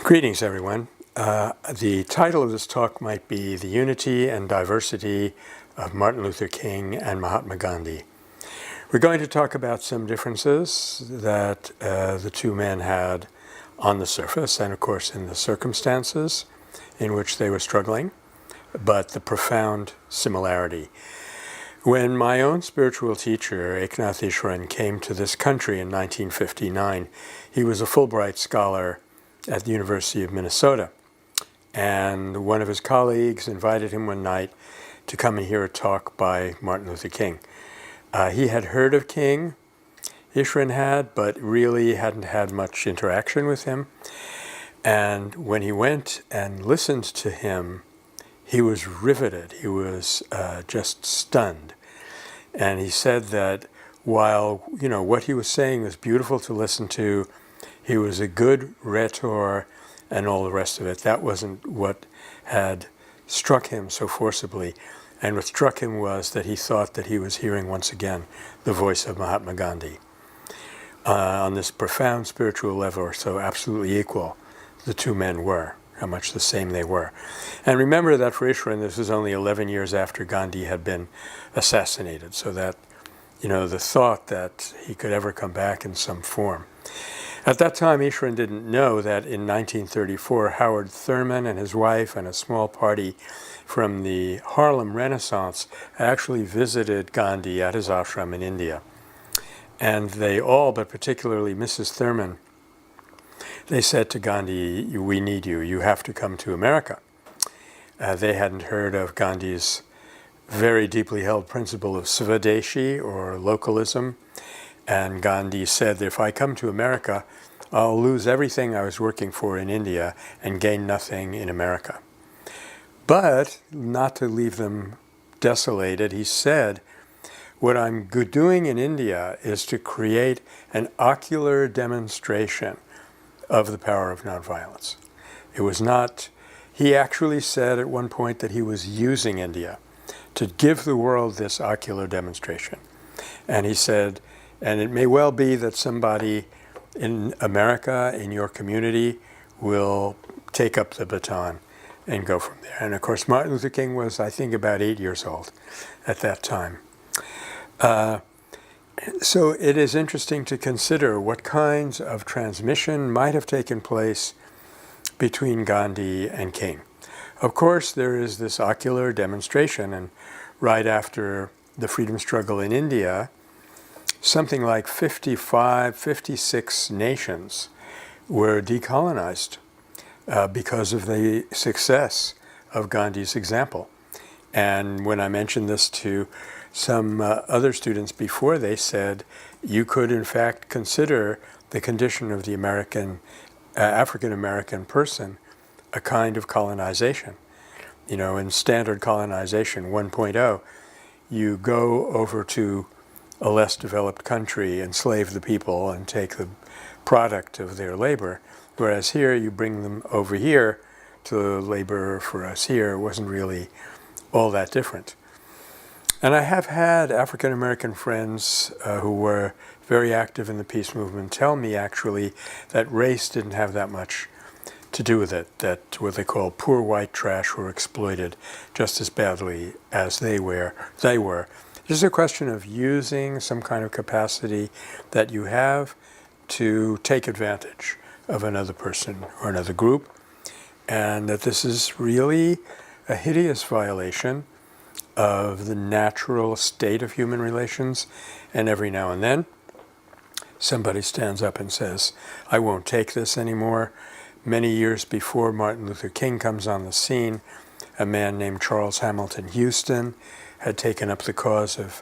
Greetings, everyone. The title of this talk might be The Unity and Diversity of Martin Luther King and Mahatma Gandhi. We're going to talk about some differences that the two men had on the surface and, of course, in the circumstances in which they were struggling, but the profound similarity. When my own spiritual teacher, Eknath Easwaran, came to this country in 1959, he was a Fulbright scholar at the University of Minnesota. And one of his colleagues invited him one night to come and hear a talk by Martin Luther King. He had heard of King, Easwaran had, but really hadn't had much interaction with him. And when he went and listened to him, he was riveted. He was just stunned. And he said that while, what he was saying was beautiful to listen to, he was a good rhetor and all the rest of it. That wasn't what had struck him so forcibly. And what struck him was that he thought that he was hearing once again the voice of Mahatma Gandhi. On this profound spiritual level, so absolutely equal, the two men were, how much the same they were. And remember that for Easwaran, this was only 11 years after Gandhi had been assassinated, so that, the thought that he could ever come back in some form. At that time, Easwaran didn't know that in 1934, Howard Thurman and his wife and a small party from the Harlem Renaissance actually visited Gandhi at his ashram in India. And they all, but particularly Mrs. Thurman, they said to Gandhi, "We need you. You have to come to America." They hadn't heard of Gandhi's very deeply held principle of Swadeshi, or localism. And Gandhi said, if I come to America, I'll lose everything I was working for in India and gain nothing in America. But not to leave them desolated, he said, what I'm doing in India is to create an ocular demonstration of the power of nonviolence. It was not, he actually said at one point that he was using India to give the world this ocular demonstration. And he said, and it may well be that somebody in America, in your community, will take up the baton and go from there. And of course, Martin Luther King was, I think, about 8 years old at that time. So it is interesting to consider what kinds of transmission might have taken place between Gandhi and King. Of course, there is this ocular demonstration, and right after the freedom struggle in India, something like 56 nations were decolonized because of the success of Gandhi's example. And when I mentioned this to some other students before, they said you could in fact consider the condition of the African-American person a kind of colonization. In standard colonization 1.0, you go over to a less developed country, enslave the people, and take the product of their labor. Whereas here, you bring them over here to labor for us here. It wasn't really all that different. And I have had African-American friends who were very active in the peace movement tell me, actually, that race didn't have that much to do with it, that what they call poor white trash were exploited just as badly as they were. It's a question of using some kind of capacity that you have to take advantage of another person or another group, and that this is really a hideous violation of the natural state of human relations. And every now and then, somebody stands up and says, I won't take this anymore. Many years before Martin Luther King comes on the scene, a man named Charles Hamilton Houston had taken up the cause of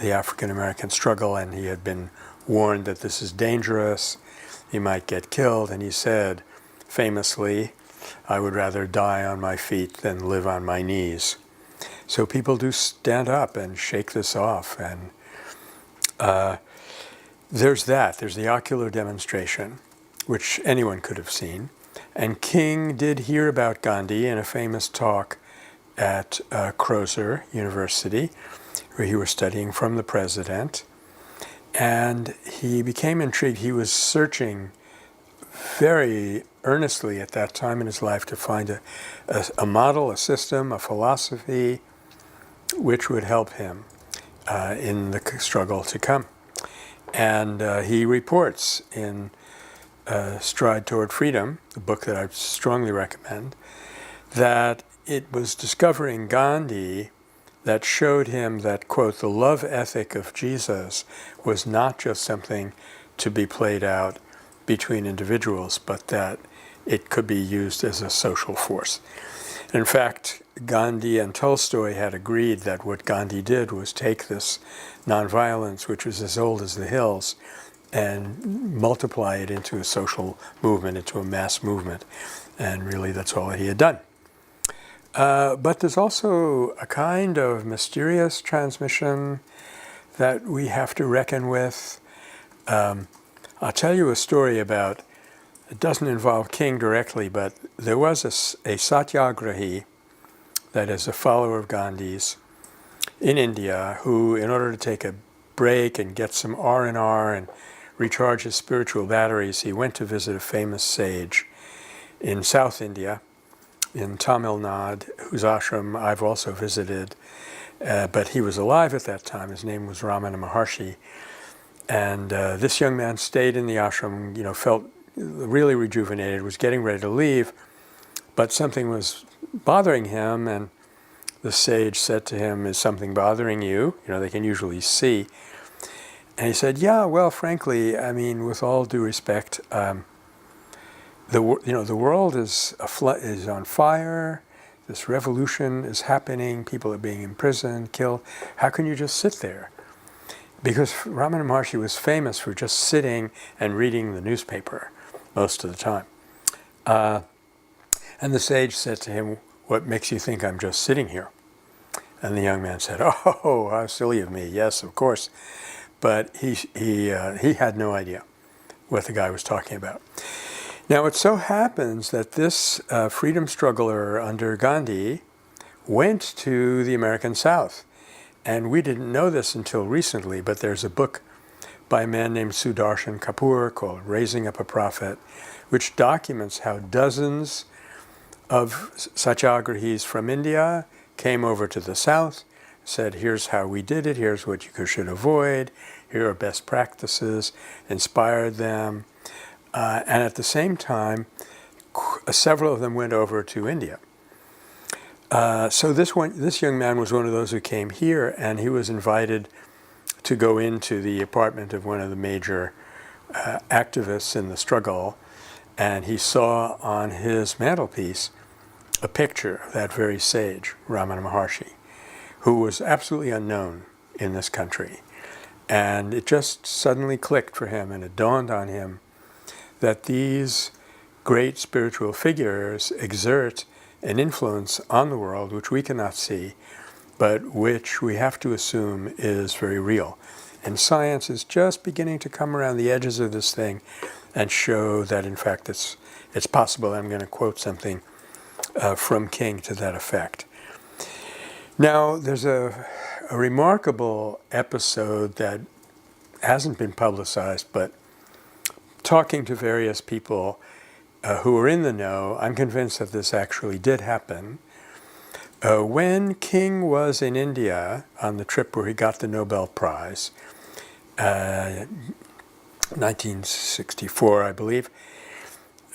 the African-American struggle, and he had been warned that this is dangerous, he might get killed, and he said, famously, I would rather die on my feet than live on my knees. So people do stand up and shake this off, and there's the ocular demonstration, which anyone could have seen. And King did hear about Gandhi in a famous talk at Crozer University, where he was studying from the president. And he became intrigued. He was searching very earnestly at that time in his life to find a model, a system, a philosophy which would help him in the struggle to come. And he reports in Stride Toward Freedom, a book that I strongly recommend, that it was discovering Gandhi that showed him that, quote, the love ethic of Jesus was not just something to be played out between individuals, but that it could be used as a social force. In fact, Gandhi and Tolstoy had agreed that what Gandhi did was take this nonviolence, which was as old as the hills, and multiply it into a social movement, into a mass movement. And really, that's all he had done. But there's also a kind of mysterious transmission that we have to reckon with. I'll tell you a story about, it doesn't involve King directly, but there was a satyagrahi, that is a follower of Gandhi's, in India, who, in order to take a break and get some R&R and recharge his spiritual batteries, he went to visit a famous sage in South India, in Tamil Nadu, whose ashram I've also visited, but he was alive at that time. His name was Ramana Maharshi. And this young man stayed in the ashram, felt really rejuvenated, was getting ready to leave, but something was bothering him, and the sage said to him, "Is something bothering you?" They can usually see. And he said, "Yeah, well, frankly, I mean, with all due respect, the world is on fire. This revolution is happening. People are being imprisoned, killed. How can you just sit there?" Because Ramana Maharshi was famous for just sitting and reading the newspaper most of the time. And the sage said to him, "What makes you think I'm just sitting here?" And the young man said, "Oh, how silly of me. Yes, of course." But he had no idea what the guy was talking about. Now, it so happens that this freedom struggler under Gandhi went to the American South. And we didn't know this until recently, but there's a book by a man named Sudarshan Kapoor called Raising Up a Prophet, which documents how dozens of satyagrahis from India came over to the South, said, here's how we did it, here's what you should avoid, here are best practices, inspired them. And at the same time, several of them went over to India. So this young man was one of those who came here, and he was invited to go into the apartment of one of the major activists in the struggle, and he saw on his mantelpiece a picture of that very sage, Ramana Maharshi, who was absolutely unknown in this country. And it just suddenly clicked for him, and it dawned on him that these great spiritual figures exert an influence on the world which we cannot see, but which we have to assume is very real. And science is just beginning to come around the edges of this thing and show that, in fact, it's possible. I'm going to quote something from King to that effect. Now, there's a remarkable episode that hasn't been publicized, but talking to various people who are in the know, I'm convinced that this actually did happen. When King was in India on the trip where he got the Nobel Prize, 1964, I believe,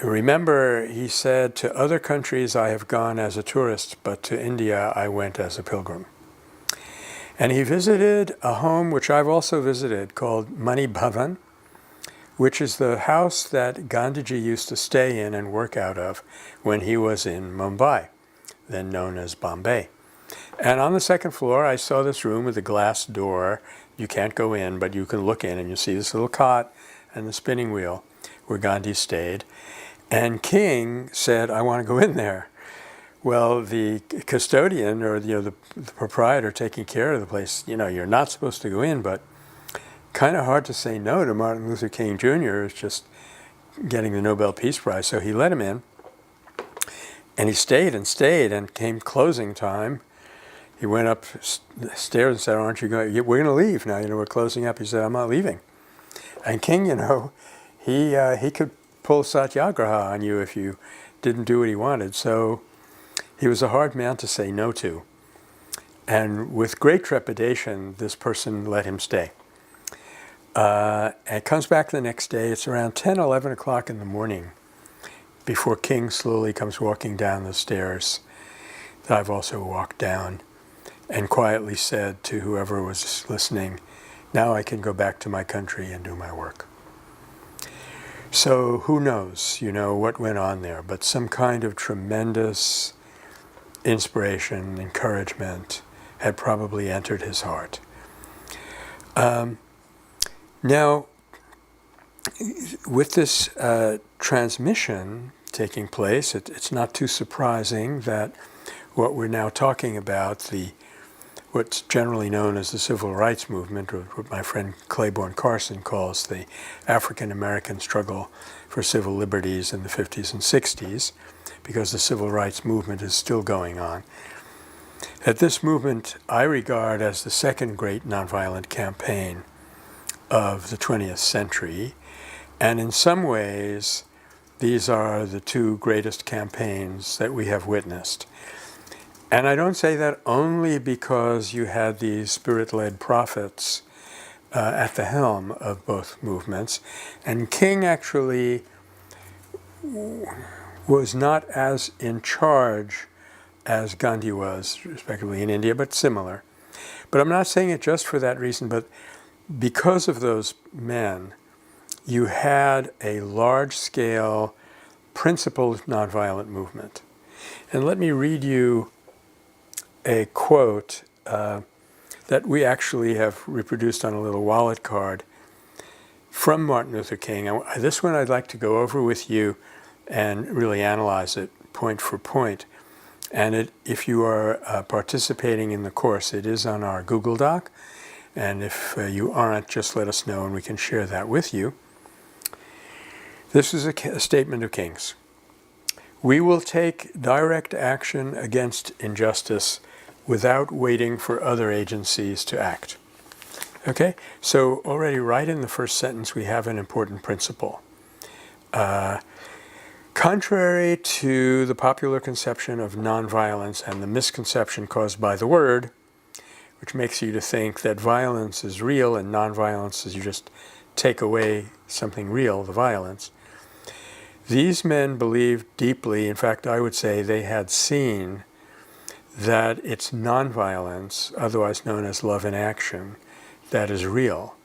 remember he said, "To other countries I have gone as a tourist, but to India I went as a pilgrim." And he visited a home which I've also visited called Mani Bhavan, which is the house that Gandhiji used to stay in and work out of when he was in Mumbai, then known as Bombay. And on the second floor, I saw this room with a glass door. You can't go in, but you can look in, and you see this little cot and the spinning wheel where Gandhi stayed. And King said, "I want to go in there." Well, the custodian, or the proprietor taking care of the place, you're not supposed to go in, but kind of hard to say no to Martin Luther King Jr. is just getting the Nobel Peace Prize. So he let him in, and he stayed, and came closing time. He went upstairs and said, "Aren't you going? We're going to leave now. We're closing up." He said, "I'm not leaving." And King, he could pull satyagraha on you if you didn't do what he wanted. So he was a hard man to say no to. And with great trepidation, this person let him stay. And comes back the next day. It's around 10, 11 o'clock in the morning before King slowly comes walking down the stairs that I've also walked down, and quietly said to whoever was listening, "Now I can go back to my country and do my work." So who knows, what went on there, but some kind of tremendous inspiration, encouragement had probably entered his heart. Now, with this transmission taking place, it's not too surprising that what we're now talking about, what's generally known as the Civil Rights Movement, or what my friend Claiborne Carson calls the African American struggle for civil liberties in the 50s and 60s, because the Civil Rights Movement is still going on, that this movement I regard as the second great nonviolent campaign of the 20th century, and in some ways these are the two greatest campaigns that we have witnessed. And I don't say that only because you had these spirit-led prophets at the helm of both movements. And King actually was not as in charge as Gandhi was, respectively, in India, but similar. But I'm not saying it just for that reason, but because of those men, you had a large-scale, principled nonviolent movement. And let me read you a quote that we actually have reproduced on a little wallet card from Martin Luther King. This one I'd like to go over with you and really analyze it point for point. And if you are participating in the course, it is on our Google Doc. And if you aren't, just let us know and we can share that with you. This is a statement of King's. "We will take direct action against injustice without waiting for other agencies to act." Okay, so already right in the first sentence we have an important principle. Contrary to the popular conception of nonviolence and the misconception caused by the word, which makes you to think that violence is real and nonviolence is you just take away something real, the violence, these men believed deeply, in fact I would say they had seen, that it's nonviolence, otherwise known as love in action, that is real.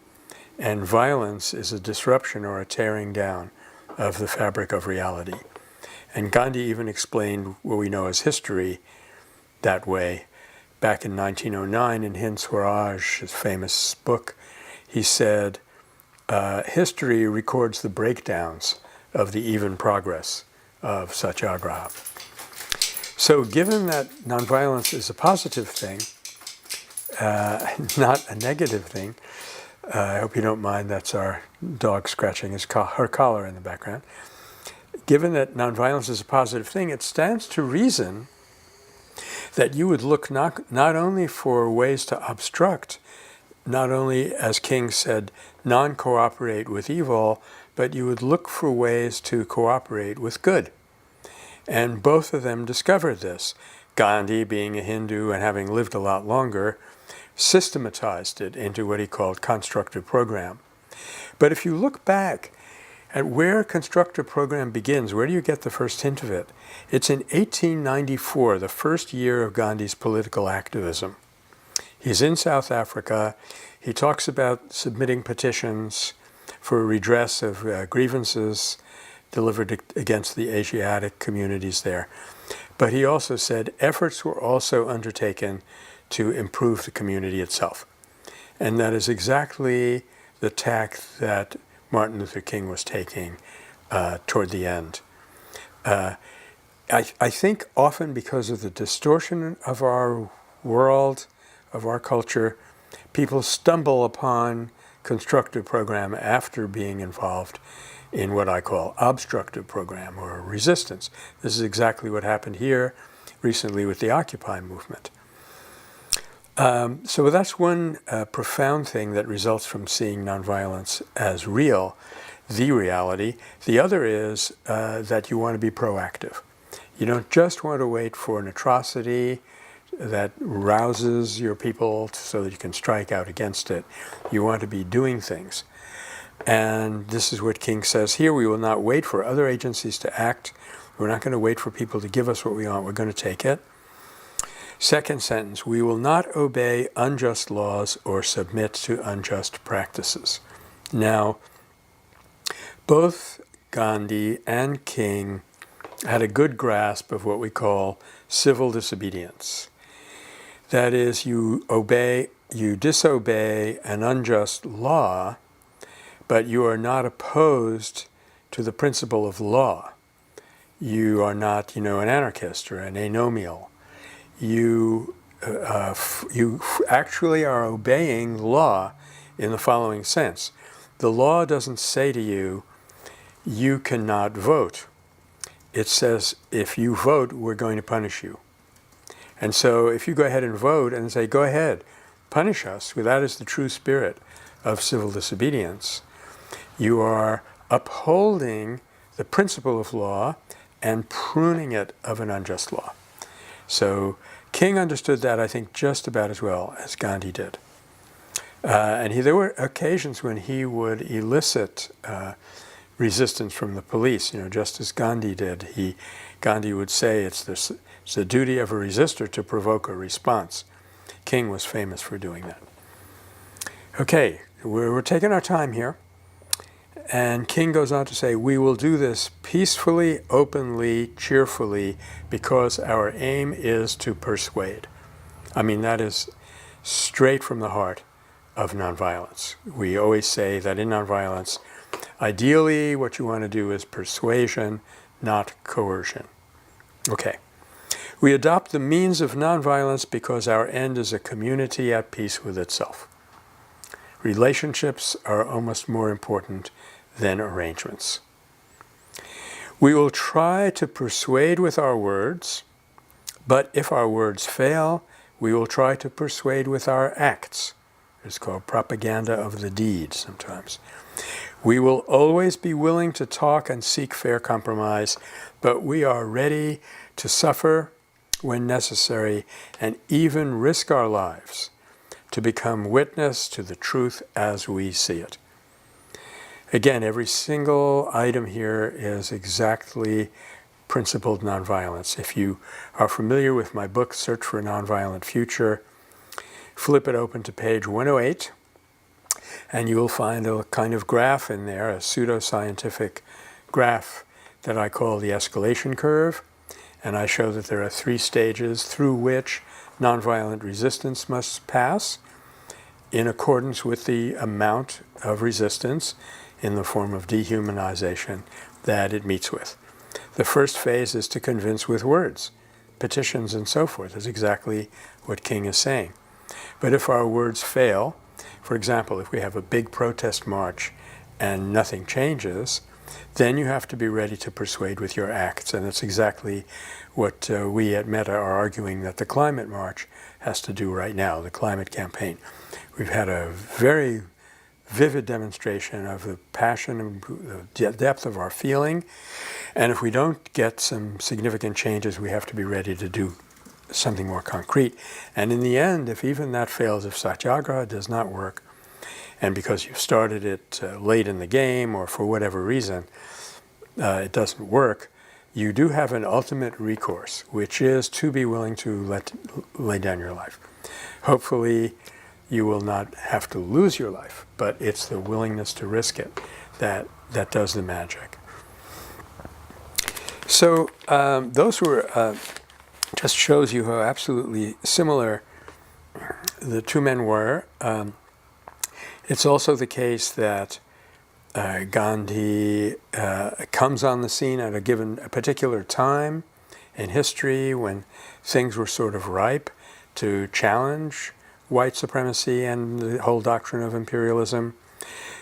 And violence is a disruption or a tearing down of the fabric of reality. And Gandhi even explained what we know as history that way. Back in 1909 in Hind Swaraj, his famous book, he said, history records the breakdowns of the even progress of Satyagraha. So given that nonviolence is a positive thing, not a negative thing, I hope you don't mind, that's our dog scratching her collar in the background. Given that nonviolence is a positive thing, it stands to reason that you would look not only for ways to obstruct, not only, as King said, non-cooperate with evil, but you would look for ways to cooperate with good. And both of them discovered this. Gandhi, being a Hindu and having lived a lot longer, systematized it into what he called Constructive Program. But if you look back at where Constructive Program begins, where do you get the first hint of it? It's in 1894, the first year of Gandhi's political activism. He's in South Africa. He talks about submitting petitions for redress of grievances delivered against the Asiatic communities there. But he also said efforts were also undertaken to improve the community itself. And that is exactly the tack that Martin Luther King was taking toward the end. I think often because of the distortion of our world, of our culture, people stumble upon Constructive Program after being involved in what I call obstructive program or resistance. This is exactly what happened here recently with the Occupy movement. So that's one profound thing that results from seeing nonviolence as real. the reality. The other is that you want to be proactive. You don't just want to wait for an atrocity that rouses your people so that you can strike out against it. You want to be doing things. And this is what King says here: we will not wait for other agencies to act. We're not going to wait for people to give us what we want. We're going to take it. Second sentence: we will not obey unjust laws or submit to unjust practices. Now, both Gandhi and King had a good grasp of what we call civil disobedience. That is, you disobey an unjust law, but you are not opposed to the principle of law. You are not, an anarchist or an anomial. You actually are obeying law in the following sense. The law doesn't say to you, you cannot vote. It says, if you vote, we're going to punish you. And so if you go ahead and vote and say, go ahead, punish us, well, that is the true spirit of civil disobedience. You are upholding the principle of law and pruning it of an unjust law. So King understood that, I think, just about as well as Gandhi did. And there were occasions when he would elicit resistance from the police, just as Gandhi did. Gandhi would say it's the duty of a resistor to provoke a response. King was famous for doing that. Okay, we're taking our time here. And King goes on to say, we will do this peacefully, openly, cheerfully, because our aim is to persuade. I mean, that is straight from the heart of nonviolence. We always say that in nonviolence, ideally what you want to do is persuasion, not coercion. Okay. We adopt the means of nonviolence because our end is a community at peace with itself. Relationships are almost more important than arrangements. We will try to persuade with our words, but if our words fail, we will try to persuade with our acts. It's called propaganda of the deed sometimes. We will always be willing to talk and seek fair compromise, but we are ready to suffer when necessary and even risk our lives to become witness to the truth as we see it. Again, every single item here is exactly principled nonviolence. If you are familiar with my book, Search for a Nonviolent Future, flip it open to page 108, and you will find a kind of graph in there, a pseudoscientific graph that I call the escalation curve. And I show that there are 3 stages through which nonviolent resistance must pass in accordance with the amount of resistance in the form of dehumanization that it meets with. The first phase is to convince with words, petitions and so forth. That's exactly what King is saying. But if our words fail, for example, if we have a big protest march and nothing changes, then you have to be ready to persuade with your acts. And that's exactly what we at Metta are arguing that the climate march has to do right now, the climate campaign. We've had a very vivid demonstration of the passion and the depth of our feeling. And if we don't get some significant changes, we have to be ready to do something more concrete. And in the end, if even that fails, if satyagraha does not work, and because you've started it late in the game or for whatever reason, it doesn't work, you do have an ultimate recourse, which is to be willing to lay down your life. Hopefully, you will not have to lose your life, but it's the willingness to risk it that does the magic. So those were just shows you how absolutely similar the two men were. It's also the case that Gandhi comes on the scene at a particular time in history when things were sort of ripe to challenge white supremacy and the whole doctrine of imperialism.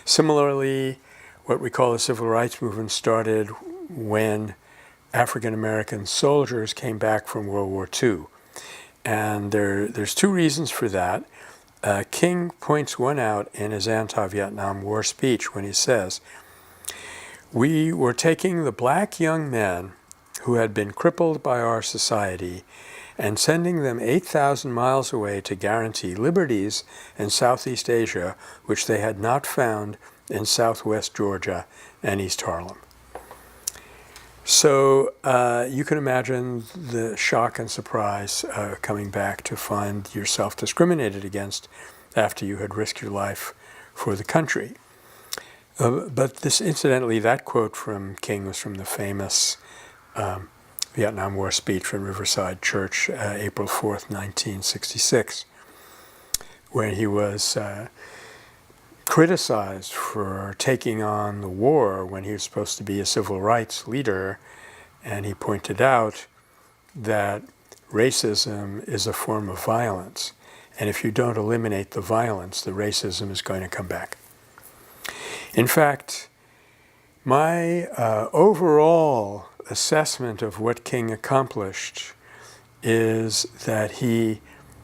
Similarly, what we call the civil rights movement started when African American soldiers came back from World War II. And there's 2 reasons for that. King points one out in his anti-Vietnam War speech when he says, We were taking the black young men who had been crippled by our society and sending them 8,000 miles away to guarantee liberties in Southeast Asia, which they had not found in Southwest Georgia and East Harlem. So you can imagine the shock and surprise coming back to find yourself discriminated against after you had risked your life for the country. But this, incidentally, that quote from King was from the famous Vietnam War speech from Riverside Church, April 4th, 1966, where he was criticized for taking on the war when he was supposed to be a civil rights leader, and he pointed out that racism is a form of violence, and if you don't eliminate the violence, the racism is going to come back. In fact, my overall assessment of what King accomplished is that he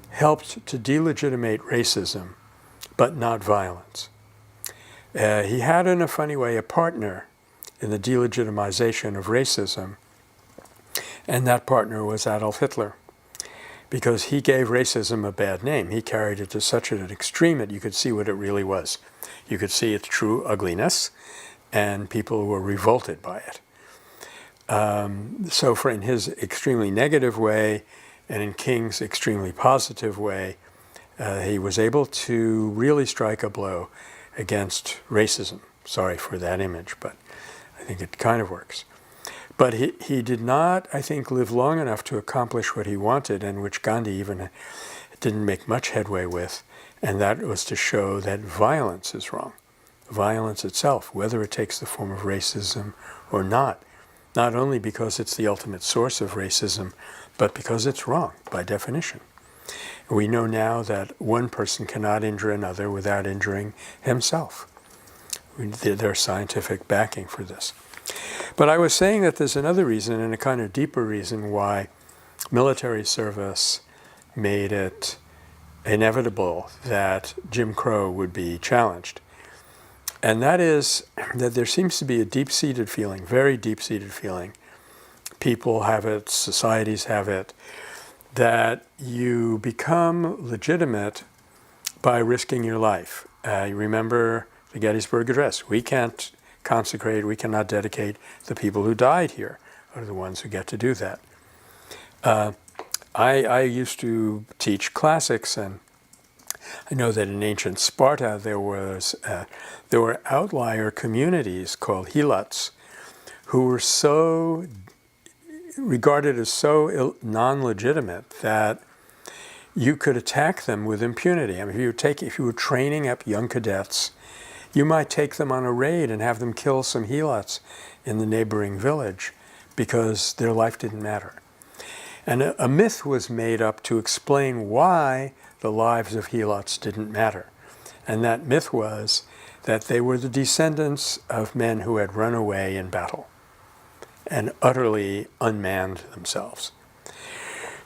helped to delegitimate racism, but not violence. He had, in a funny way, a partner in the delegitimization of racism, and that partner was Adolf Hitler, because he gave racism a bad name. He carried it to such an extreme that you could see what it really was. You could see its true ugliness, and people were revolted by it. So in his extremely negative way, and in King's extremely positive way, he was able to really strike a blow against racism. Sorry for that image, but I think it kind of works. But he did not, I think, live long enough to accomplish what he wanted, and which Gandhi even didn't make much headway with, and that was to show that violence is wrong. Violence itself, whether it takes the form of racism or not only because it's the ultimate source of racism, but because it's wrong by definition. We know now that one person cannot injure another without injuring himself. There's scientific backing for this. But I was saying that there's another reason, and a kind of deeper reason, why military service made it inevitable that Jim Crow would be challenged. And that is that there seems to be a deep-seated feeling, very deep-seated feeling, people have it, societies have it, that you become legitimate by risking your life. You remember the Gettysburg Address. We can't consecrate, we cannot dedicate the people who died here, are the ones who get to do that. I used to teach classics, and I know that in ancient Sparta there were outlier communities called helots who were so regarded as so non-legitimate that you could attack them with impunity. I mean, if you were training up young cadets, you might take them on a raid and have them kill some helots in the neighboring village because their life didn't matter. And a myth was made up to explain why the lives of helots didn't matter. And that myth was that they were the descendants of men who had run away in battle and utterly unmanned themselves.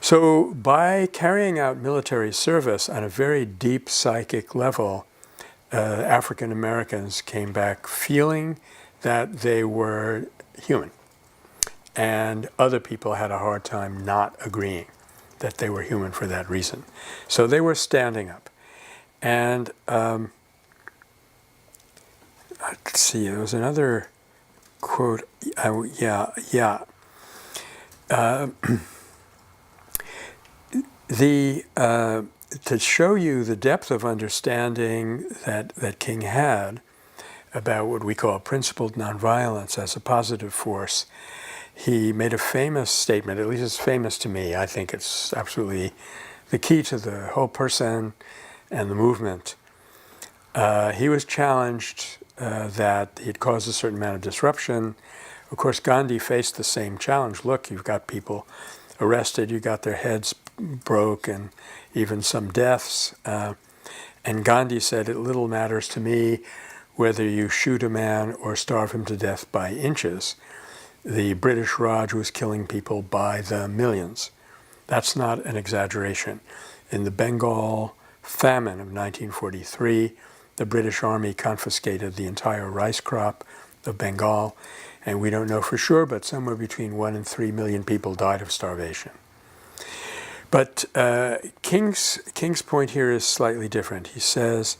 So by carrying out military service on a very deep psychic level, African Americans came back feeling that they were human. And other people had a hard time not agreeing that they were human for that reason. So they were standing up. And let's see, there was another quote, to show you the depth of understanding that King had about what we call principled nonviolence as a positive force, he made a famous statement, at least it's famous to me. I think it's absolutely the key to the whole person and the movement. He was challenged that he had caused a certain amount of disruption. Of course, Gandhi faced the same challenge. Look, you've got people arrested, you got their heads broke, and even some deaths. And Gandhi said, it little matters to me whether you shoot a man or starve him to death by inches. The British Raj was killing people by the millions. That's not an exaggeration. In the Bengal famine of 1943, the British Army confiscated the entire rice crop, of Bengal, and we don't know for sure, but somewhere between 1 and 3 million people died of starvation. But King's point here is slightly different. He says,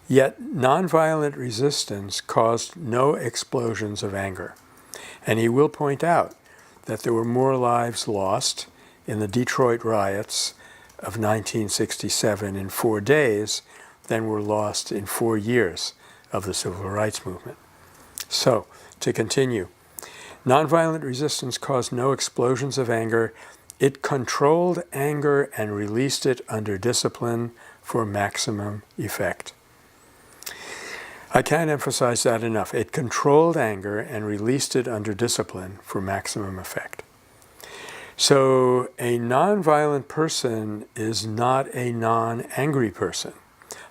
yet nonviolent resistance caused no explosions of anger. And he will point out that there were more lives lost in the Detroit riots of 1967 in 4 days than were lost in 4 years of the civil rights movement. So, to continue, nonviolent resistance caused no explosions of anger. It controlled anger and released it under discipline for maximum effect. I can't emphasize that enough. It controlled anger and released it under discipline for maximum effect. So a nonviolent person is not a non-angry person.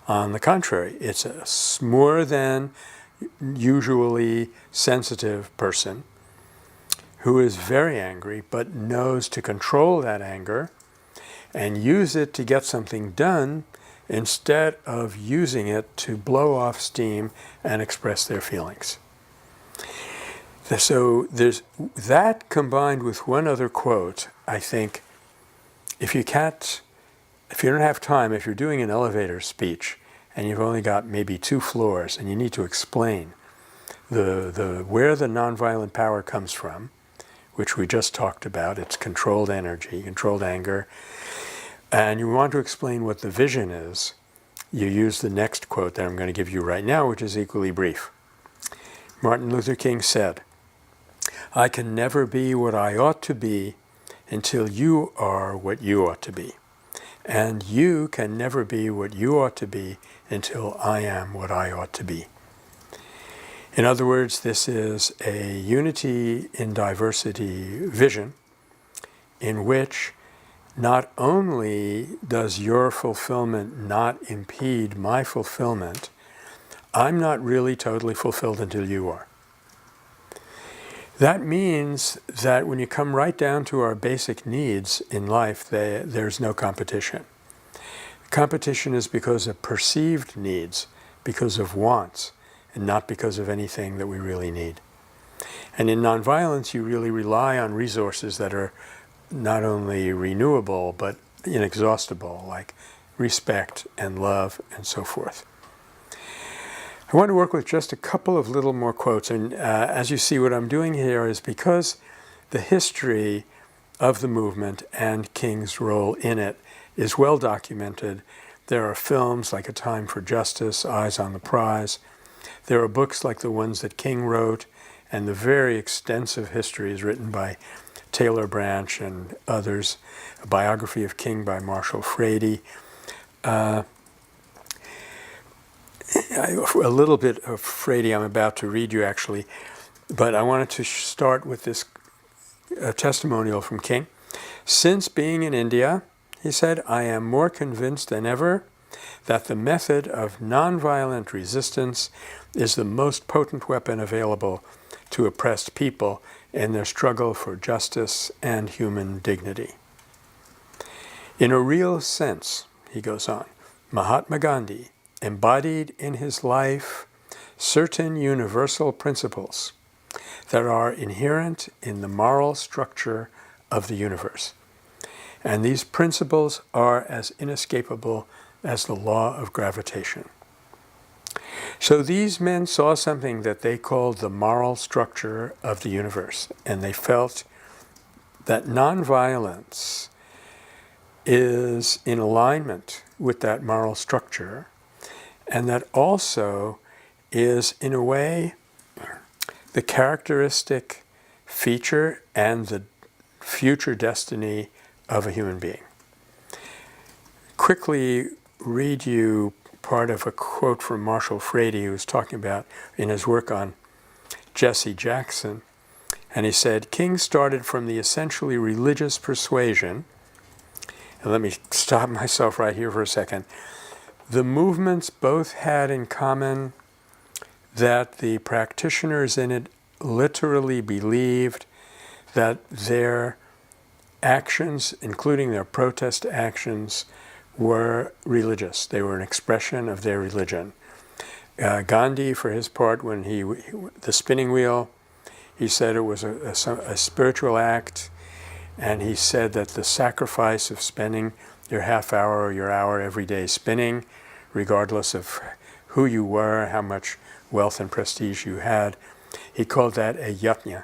On the contrary, it's a more than usually sensitive person who is very angry but knows to control that anger and use it to get something done instead of using it to blow off steam and express their feelings. So there's that combined with one other quote. I think if you don't have time, if you're doing an elevator speech and you've only got maybe 2 floors and you need to explain where the nonviolent power comes from, which we just talked about, it's controlled energy, controlled anger, and you want to explain what the vision is, you use the next quote that I'm going to give you right now, which is equally brief. Martin Luther King said, "I can never be what I ought to be until you are what you ought to be. And you can never be what you ought to be until I am what I ought to be." In other words, this is a unity in diversity vision in which not only does your fulfillment not impede my fulfillment, I'm not really totally fulfilled until you are. That means that when you come right down to our basic needs in life, there's no competition. Competition is because of perceived needs, because of wants, and not because of anything that we really need. And in nonviolence, you really rely on resources that are not only renewable, but inexhaustible, like respect and love and so forth. I want to work with just a couple of little more quotes. And as you see, what I'm doing here is because the history of the movement and King's role in it is well documented. There are films like A Time for Justice, Eyes on the Prize. There are books like the ones that King wrote, and the very extensive histories written by Taylor Branch and others, a biography of King by Marshall Frady. A little bit of Frady I'm about to read you, actually, but I wanted to start with this testimonial from King. "Since being in India," he said, "I am more convinced than ever that the method of nonviolent resistance is the most potent weapon available to oppressed people in their struggle for justice and human dignity. In a real sense," he goes on, "Mahatma Gandhi embodied in his life certain universal principles that are inherent in the moral structure of the universe. And these principles are as inescapable as the law of gravitation." So these men saw something that they called the moral structure of the universe, and they felt that nonviolence is in alignment with that moral structure, and that also is, in a way, the characteristic feature and the future destiny of a human being. Quickly read you part of a quote from Marshall Frady, who was talking about in his work on Jesse Jackson. And he said, "King started from the essentially religious persuasion," and let me stop myself right here for a second. The movements both had in common that the practitioners in it literally believed that their actions, including their protest actions, were religious. They were an expression of their religion. Gandhi, for his part, when the spinning wheel, he said it was a spiritual act, and he said that the sacrifice of spending your half hour or your hour every day spinning, regardless of who you were, how much wealth and prestige you had, he called that a yajna,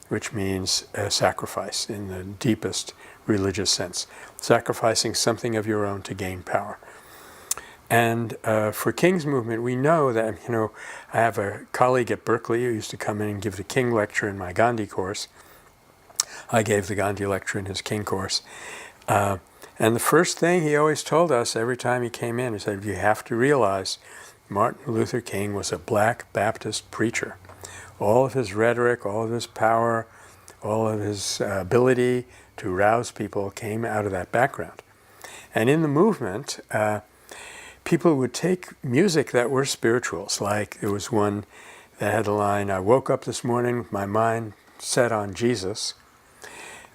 which means a sacrifice in the deepest religious sense, sacrificing something of your own to gain power. And for King's movement, we know that, I have a colleague at Berkeley who used to come in and give the King lecture in my Gandhi course. I gave the Gandhi lecture in his King course. And the first thing he always told us every time he came in, he said, you have to realize Martin Luther King was a black Baptist preacher. All of his rhetoric, all of his power, all of his ability to rouse people came out of that background. And in the movement, people would take music that were spirituals. Like there was one that had the line, I woke up this morning with my mind set on Jesus.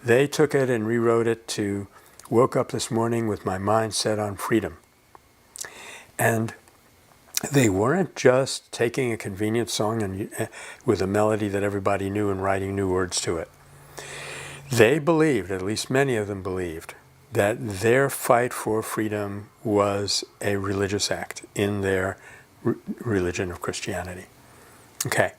They took it and rewrote it to, woke up this morning with my mind set on freedom. And they weren't just taking a convenient song and with a melody that everybody knew and writing new words to it. They believed, at least many of them believed, that their fight for freedom was a religious act in their religion of Christianity. Okay.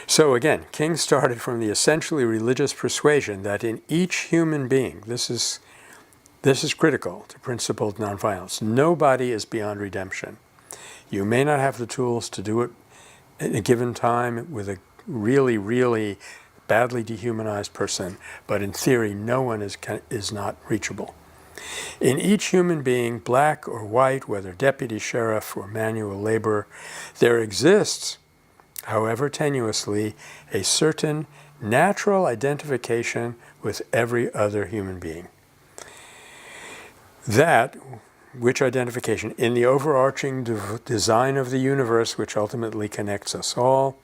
So again, King started from the essentially religious persuasion that in each human being, this is critical to principled nonviolence, nobody is beyond redemption. You may not have the tools to do it at a given time with a really, really badly dehumanized person, but in theory, no one is not reachable. In each human being, black or white, whether deputy sheriff or manual labor, there exists, however tenuously, a certain natural identification with every other human being. Which identification, in the overarching design of the universe, which ultimately connects us all,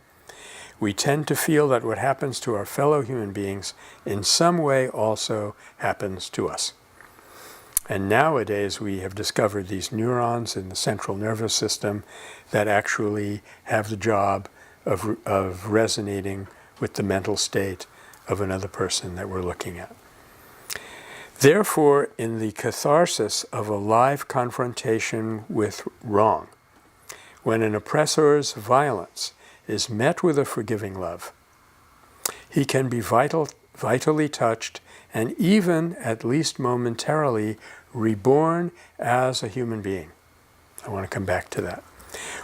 we tend to feel that what happens to our fellow human beings in some way also happens to us. And nowadays we have discovered these neurons in the central nervous system that actually have the job of resonating with the mental state of another person that we're looking at. Therefore, in the catharsis of a live confrontation with wrong, when an oppressor's violence is met with a forgiving love, he can be vitally touched and even, at least momentarily, reborn as a human being. I want to come back to that.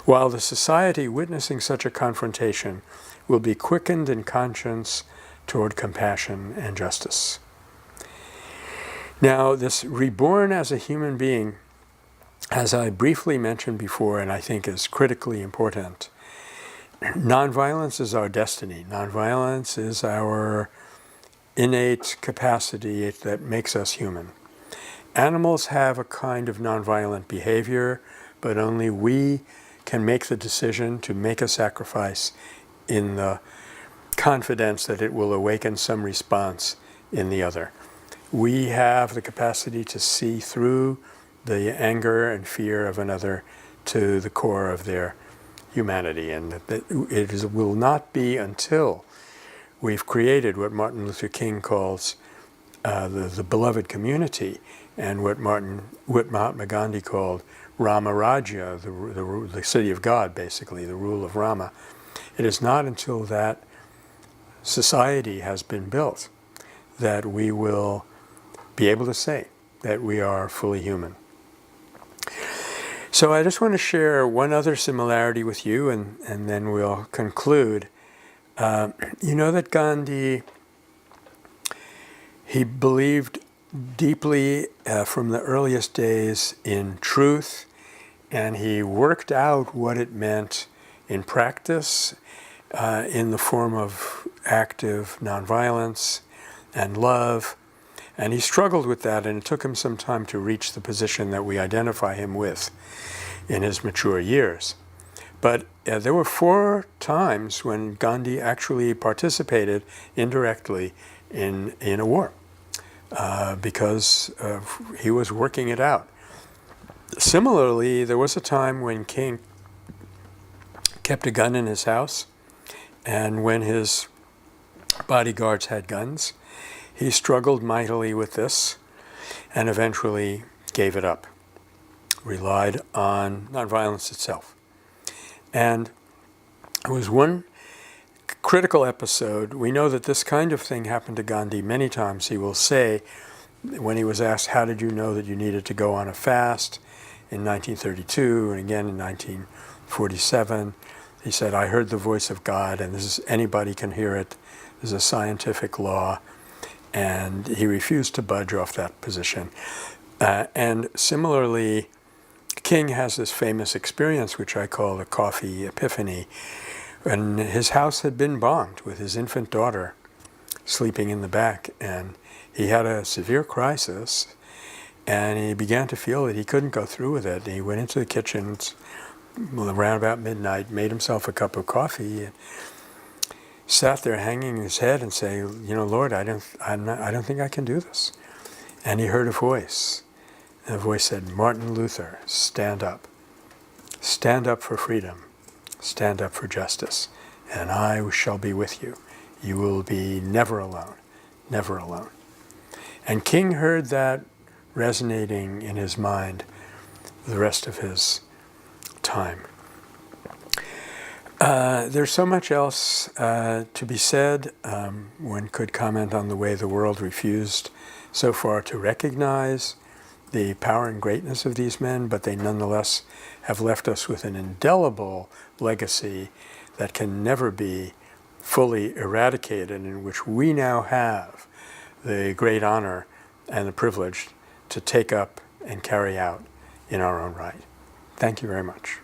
While the society witnessing such a confrontation will be quickened in conscience toward compassion and justice. Now, this reborn as a human being, as I briefly mentioned before, and I think is critically important, nonviolence is our destiny. Nonviolence is our innate capacity that makes us human. Animals have a kind of nonviolent behavior, but only we can make the decision to make a sacrifice in the confidence that it will awaken some response in the other. We have the capacity to see through the anger and fear of another to the core of their humanity, and that will not be until we've created what Martin Luther King calls the beloved community, and what Mahatma Gandhi called Rama Rajya, the city of God, basically, the rule of Rama. It is not until that society has been built that we will be able to say that we are fully human. So I just want to share one other similarity with you, and then we'll conclude. You know that Gandhi, he believed deeply from the earliest days in truth, and he worked out what it meant in practice in the form of active nonviolence and love. And he struggled with that, and it took him some time to reach the position that we identify him with in his mature years. But there were 4 times when Gandhi actually participated indirectly in a war because he was working it out. Similarly, there was a time when King kept a gun in his house, and when his bodyguards had guns, he struggled mightily with this and eventually gave it up, relied on nonviolence itself. And it was one critical episode. We know that this kind of thing happened to Gandhi many times. He will say, when he was asked, how did you know that you needed to go on a fast in 1932 and again in 1947, he said, I heard the voice of God, and anybody can hear it. This is a scientific law. And he refused to budge off that position. And similarly, King has this famous experience, which I call the coffee epiphany, when his house had been bombed with his infant daughter sleeping in the back. And he had a severe crisis, and he began to feel that he couldn't go through with it. And he went into the kitchen around about midnight, made himself a cup of coffee, and sat there hanging his head and saying, Lord, I don't think I can do this. And he heard a voice. And the voice said, Martin Luther, stand up. Stand up for freedom. Stand up for justice. And I shall be with you. You will be never alone. Never alone. And King heard that resonating in his mind the rest of his time. There's so much else to be said. One could comment on the way the world refused so far to recognize the power and greatness of these men, but they nonetheless have left us with an indelible legacy that can never be fully eradicated, in which we now have the great honor and the privilege to take up and carry out in our own right. Thank you very much.